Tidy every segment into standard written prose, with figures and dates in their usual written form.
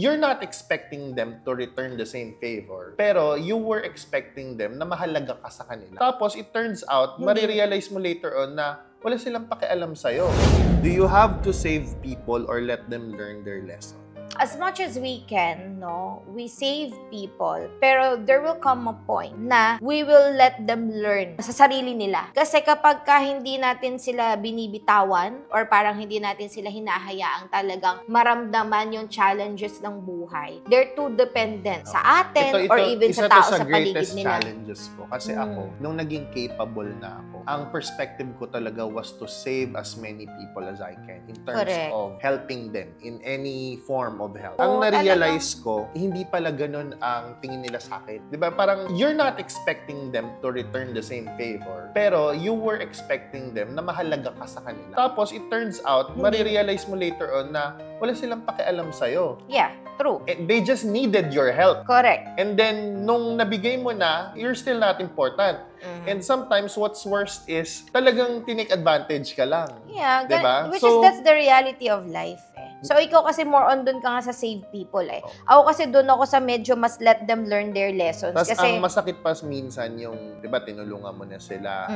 You're not expecting them to return the same favor, pero you were expecting them na mahalaga ka sa kanila. Tapos, it turns out, marirealize mo later on na wala silang pakialam sa'yo. Do you have to save people or let them learn their lesson? As much as we can, no, we save people, pero there will come a point na we will let them learn sa sarili nila. Kasi kapag hindi natin sila binibitawan or parang hindi natin sila hinahayaang talagang maramdaman yung challenges ng buhay, they're too dependent sa atin or even sa tao sa paligid nila. Challenges ko. Kasi ako, nung naging capable na ako, ang perspective ko talaga was to save as many people as I can in terms of helping them in any form of help. Ang na-realize ko, hindi pala ganun ang tingin nila sa akin. Di ba? Parang you're not expecting them to return the same favor, pero you were expecting them na mahalaga ka sa kanila. Tapos, it turns out, marirealize mo later on na wala silang pakialam sa'yo. Yeah, true. They just needed your help. Correct. And then, nung nabigay mo na, you're still not important. And sometimes, what's worst is, talagang tinake advantage ka lang. Yeah, diba? Which is, that's the reality of life eh. So, ikaw kasi more on dun ka nga sa save people eh. Ako kasi dun ako sa medyo mas let them learn their lessons. Tapos Kasi, ang masakit pa minsan yung, di ba, tinulungan mo na sila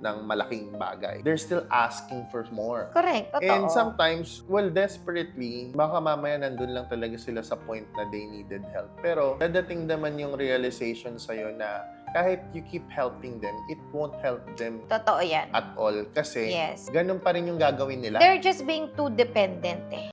ng malaking bagay. They're still asking for more. correct, totoo. And sometimes, well, desperately, baka mamaya nandun lang talaga sila sa point na they needed help. Pero, dadating naman yung realization sa'yo na kahit you keep helping them, it won't help them Totoo yan. at all. Kasi, Yes. ganun pa rin yung gagawin nila. They're just being too dependent eh.